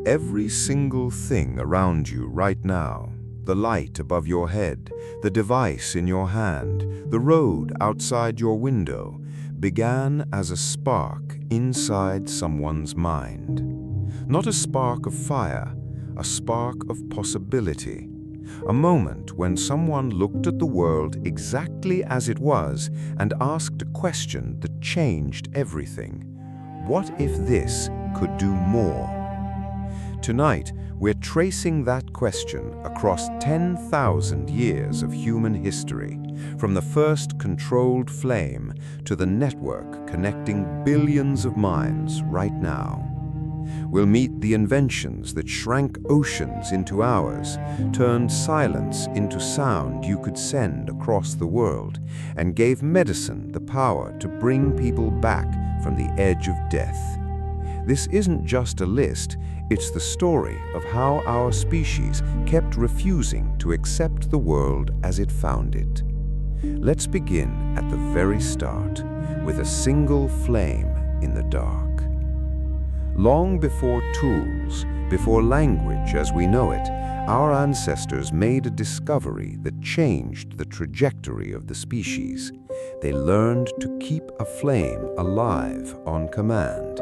Every single thing around you right now, the light above your head, the device in your hand, the road outside your window, began as a spark inside someone's mind. Not a spark of fire, a spark of possibility. A moment when someone looked at the world exactly as it was and asked a question that changed everything. What if this could do more? Tonight, we're tracing that question across 10,000 years of human history, from the first controlled flame to the network connecting billions of minds right now. We'll meet the inventions that shrank oceans into hours, turned silence into sound you could send across the world, and gave medicine the power to bring people back from the edge of death. This isn't just a list, it's the story of how our species kept refusing to accept the world as it found it. Let's begin at the very start, with a single flame in the dark. Long before tools, before language as we know it, our ancestors made a discovery that changed the trajectory of the species. They learned to keep a flame alive on command.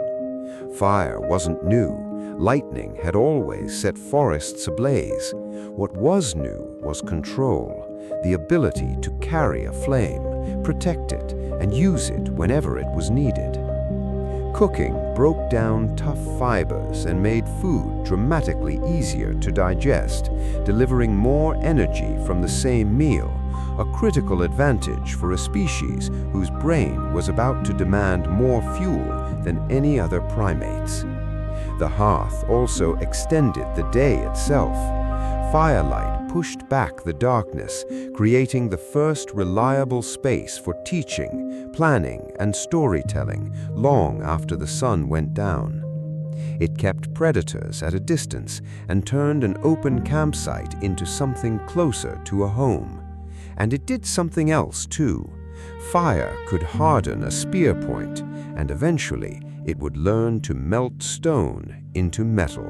Fire wasn't new. Lightning had always set forests ablaze. What was new was control, the ability to carry a flame, protect it, and use it whenever it was needed. Cooking broke down tough fibers and made food dramatically easier to digest, delivering more energy from the same meal, a critical advantage for a species whose brain was about to demand more fuel than any other primates. The hearth also extended the day itself. Firelight pushed back the darkness, creating the first reliable space for teaching, planning, and storytelling long after the sun went down. It kept predators at a distance and turned an open campsite into something closer to a home. And it did something else too. Fire could harden a spear point, and eventually it would learn to melt stone into metal.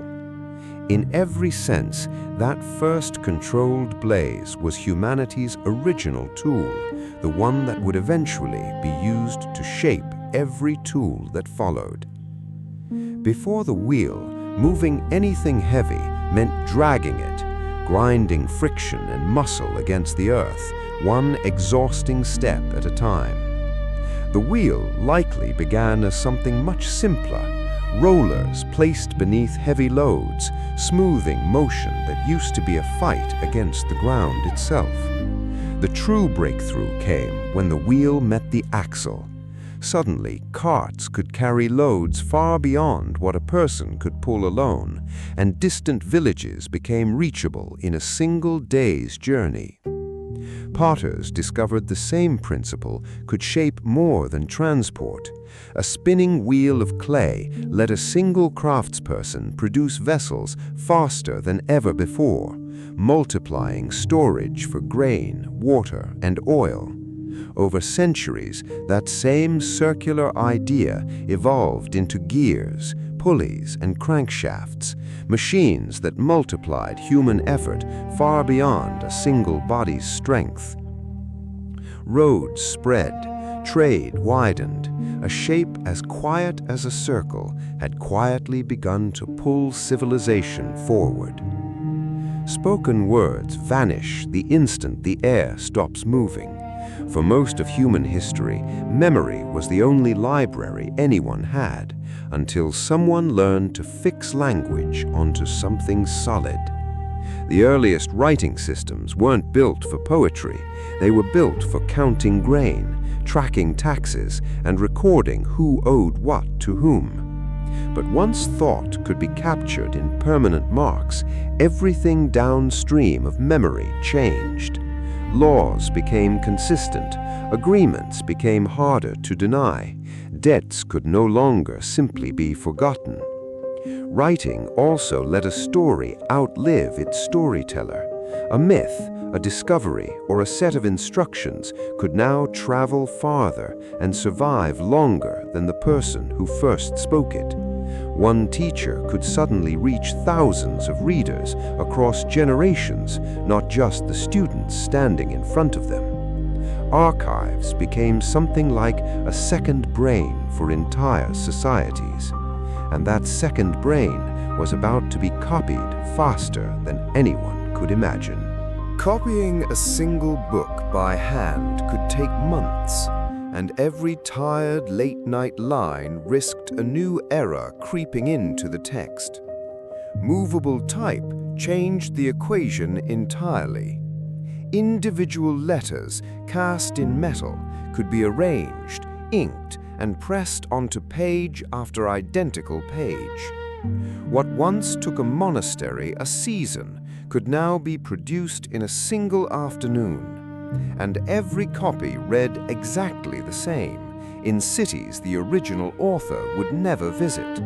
In every sense, that first controlled blaze was humanity's original tool, the one that would eventually be used to shape every tool that followed. Before the wheel, moving anything heavy meant dragging it, grinding friction and muscle against the earth, one exhausting step at a time. The wheel likely began as something much simpler, rollers placed beneath heavy loads, smoothing motion that used to be a fight against the ground itself. The true breakthrough came when the wheel met the axle. Suddenly, carts could carry loads far beyond what a person could pull alone, and distant villages became reachable in a single day's journey. Potters discovered the same principle could shape more than transport. A spinning wheel of clay let a single craftsperson produce vessels faster than ever before, multiplying storage for grain, water, and oil. Over centuries, that same circular idea evolved into gears, pulleys, and crankshafts, machines that multiplied human effort far beyond a single body's strength. Roads spread, trade widened. A shape as quiet as a circle had quietly begun to pull civilization forward. Spoken words vanish the instant the air stops moving. For most of human history, memory was the only library anyone had, until someone learned to fix language onto something solid. The earliest writing systems weren't built for poetry. They were built for counting grain, tracking taxes, and recording who owed what to whom. But once thought could be captured in permanent marks, everything downstream of memory changed. Laws became consistent, agreements became harder to deny, debts could no longer simply be forgotten. Writing also let a story outlive its storyteller. A myth, a discovery, or a set of instructions could now travel farther and survive longer than the person who first spoke it. One teacher could suddenly reach thousands of readers across generations, not just the students standing in front of them. Archives became something like a second brain for entire societies, and that second brain was about to be copied faster than anyone could imagine. Copying a single book by hand could take months, and every tired late-night line risked a new error creeping into the text. Movable type changed the equation entirely. Individual letters cast in metal could be arranged, inked, and pressed onto page after identical page. What once took a monastery a season could now be produced in a single afternoon, and every copy read exactly the same, in cities the original author would never visit.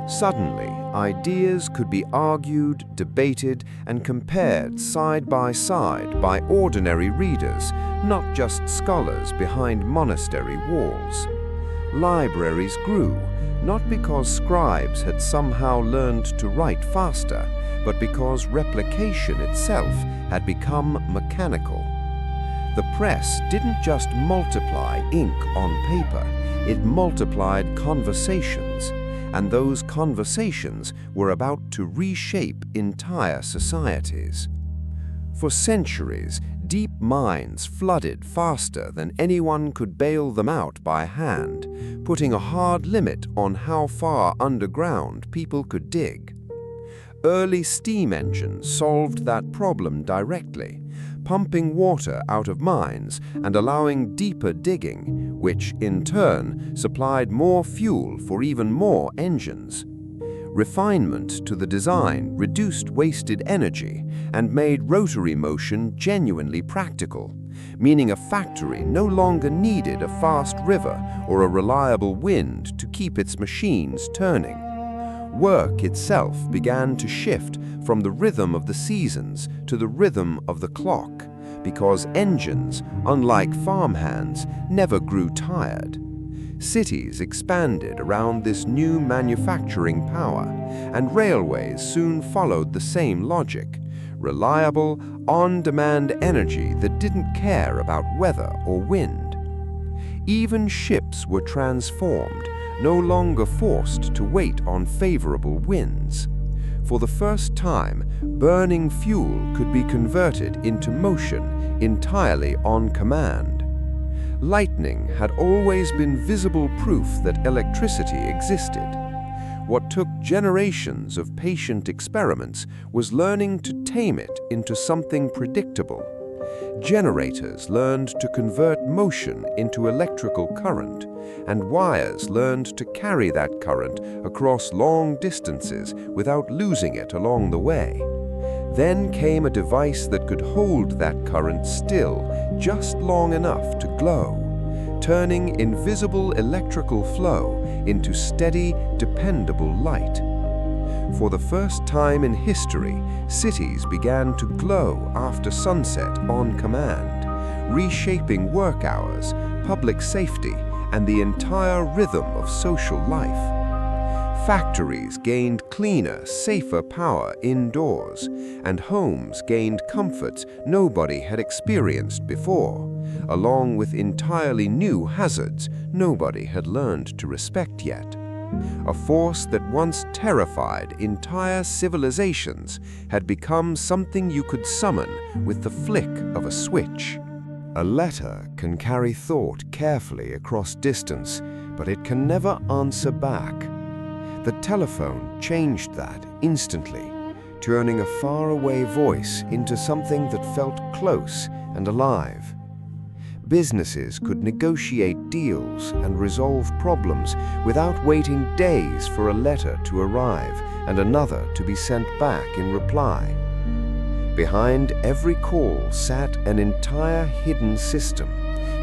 Suddenly, ideas could be argued, debated, and compared side by ordinary readers, not just scholars behind monastery walls. Libraries grew, not because scribes had somehow learned to write faster, but because replication itself had become mechanical. The press didn't just multiply ink on paper, it multiplied conversations, and those conversations were about to reshape entire societies. For centuries, deep minds flooded faster than anyone could bail them out by hand, putting a hard limit on how far underground people could dig. Early steam engines solved that problem directly, pumping water out of mines and allowing deeper digging, which in turn supplied more fuel for even more engines. Refinement to the design reduced wasted energy and made rotary motion genuinely practical, meaning a factory no longer needed a fast river or a reliable wind to keep its machines turning. Work itself began to shift from the rhythm of the seasons to the rhythm of the clock, because engines, unlike farmhands, never grew tired. Cities expanded around this new manufacturing power, and railways soon followed the same logic: reliable, on-demand energy that didn't care about weather or wind. Even ships were transformed, no longer forced to wait on favorable winds. For the first time, burning fuel could be converted into motion entirely on command. Lightning had always been visible proof that electricity existed. What took generations of patient experiments was learning to tame it into something predictable. Generators learned to convert motion into electrical current, and wires learned to carry that current across long distances without losing it along the way. Then came a device that could hold that current still just long enough to glow, turning invisible electrical flow into steady, dependable light. For the first time in history, cities began to glow after sunset on command, reshaping work hours, public safety, and the entire rhythm of social life. Factories gained cleaner, safer power indoors, and homes gained comforts nobody had experienced before, along with entirely new hazards nobody had learned to respect yet. A force that once terrified entire civilizations had become something you could summon with the flick of a switch. A letter can carry thought carefully across distance, but it can never answer back. The telephone changed that instantly, turning a faraway voice into something that felt close and alive. Businesses could negotiate deals and resolve problems without waiting days for a letter to arrive and another to be sent back in reply. Behind every call sat an entire hidden system: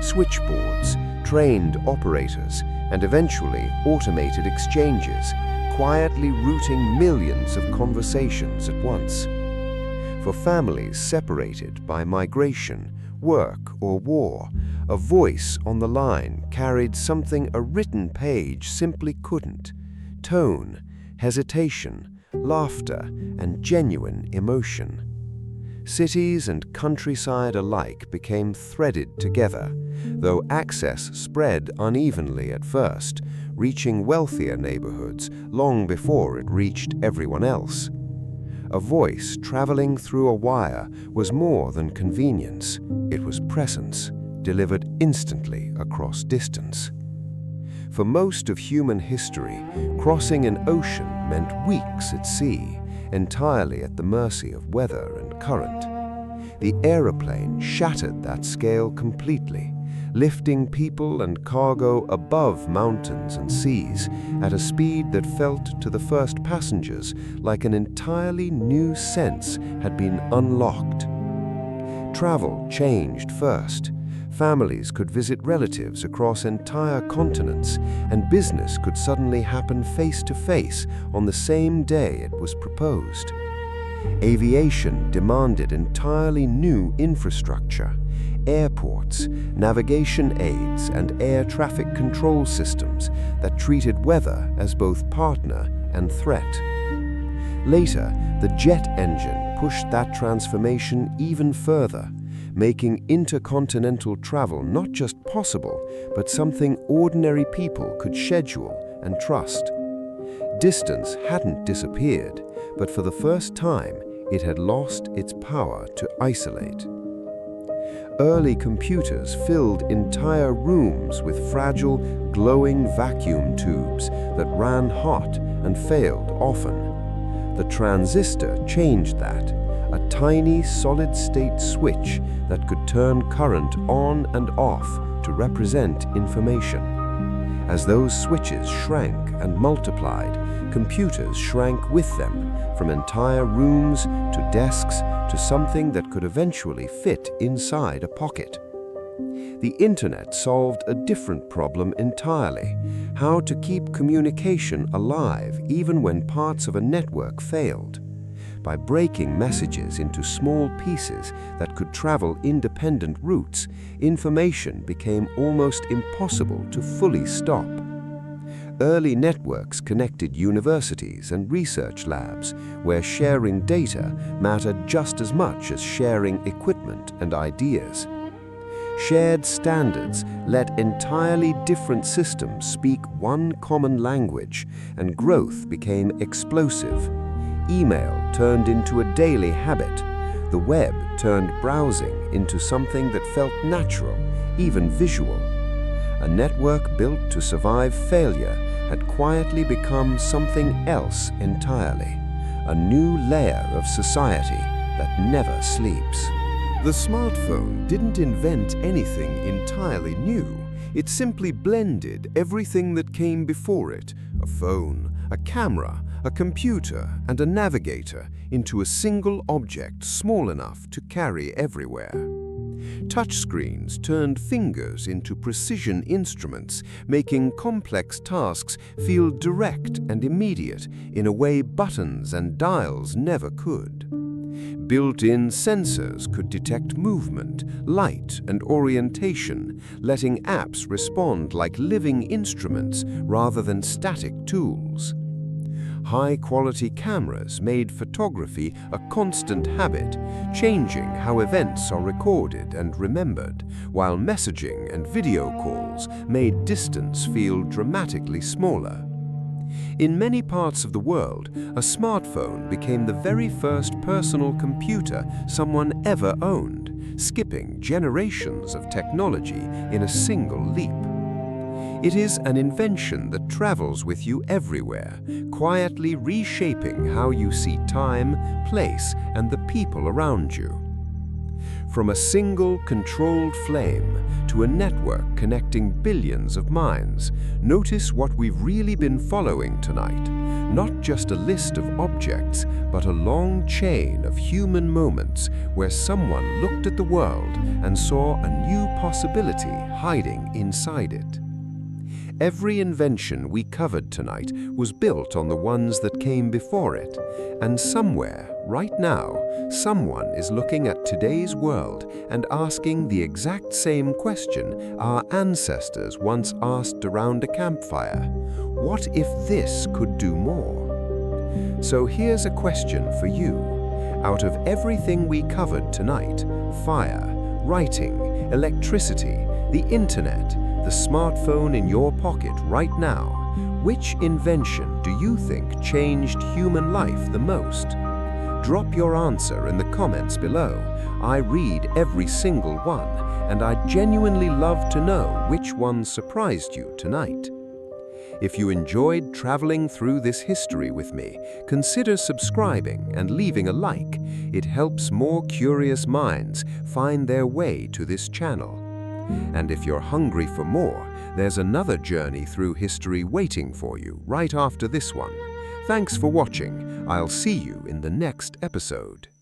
switchboards, trained operators, and eventually automated exchanges, quietly routing millions of conversations at once. For families separated by migration, work, or war, a voice on the line carried something a written page simply couldn't: tone, hesitation, laughter, and genuine emotion. Cities and countryside alike became threaded together, though access spread unevenly at first, reaching wealthier neighborhoods long before it reached everyone else. A voice traveling through a wire was more than convenience, it was presence, delivered instantly across distance. For most of human history, crossing an ocean meant weeks at sea, entirely at the mercy of weather and current. The aeroplane shattered that scale completely, lifting people and cargo above mountains and seas at a speed that felt to the first passengers like an entirely new sense had been unlocked. Travel changed first. Families could visit relatives across entire continents, and business could suddenly happen face-to-face on the same day it was proposed. Aviation demanded entirely new infrastructure, airports, navigation aids, and air traffic control systems that treated weather as both partner and threat. Later, the jet engine pushed that transformation even further, making intercontinental travel not just possible, but something ordinary people could schedule and trust. Distance hadn't disappeared, but for the first time, it had lost its power to isolate. Early computers filled entire rooms with fragile, glowing vacuum tubes that ran hot and failed often. The transistor changed that, a tiny solid-state switch that could turn current on and off to represent information. As those switches shrank and multiplied, computers shrank with them, from entire rooms to desks to something that could eventually fit inside a pocket. The internet solved a different problem entirely: how to keep communication alive even when parts of a network failed. By breaking messages into small pieces that could travel independent routes, information became almost impossible to fully stop. Early networks connected universities and research labs, where sharing data mattered just as much as sharing equipment and ideas. Shared standards let entirely different systems speak one common language, and growth became explosive. Email turned into a daily habit. The web turned browsing into something that felt natural, even visual. A network built to survive failure had quietly become something else entirely, a new layer of society that never sleeps. The smartphone didn't invent anything entirely new. It simply blended everything that came before it, a phone, a camera, a computer, and a navigator, into a single object small enough to carry everywhere. Touchscreens turned fingers into precision instruments, making complex tasks feel direct and immediate in a way buttons and dials never could. Built-in sensors could detect movement, light, and orientation, letting apps respond like living instruments rather than static tools. High-quality cameras made photography a constant habit, changing how events are recorded and remembered, while messaging and video calls made distance feel dramatically smaller. In many parts of the world, a smartphone became the very first personal computer someone ever owned, skipping generations of technology in a single leap. It is an invention that travels with you everywhere, quietly reshaping how you see time, place, and the people around you. From a single controlled flame to a network connecting billions of minds, notice what we've really been following tonight. Not just a list of objects, but a long chain of human moments where someone looked at the world and saw a new possibility hiding inside it. Every invention we covered tonight was built on the ones that came before it, and somewhere, right now, someone is looking at today's world and asking the exact same question our ancestors once asked around a campfire. what if this could do more? So here's a question for you. Out of everything we covered tonight, fire, writing, electricity, the internet, the smartphone in your pocket right now, which invention do you think changed human life the most? Drop your answer in the comments below. I read every single one, and I'd genuinely love to know which one surprised you tonight. If you enjoyed traveling through this history with me, consider subscribing and leaving a like. It helps more curious minds find their way to this channel. And if you're hungry for more, there's another journey through history waiting for you right after this one. Thanks for watching. I'll see you in the next episode.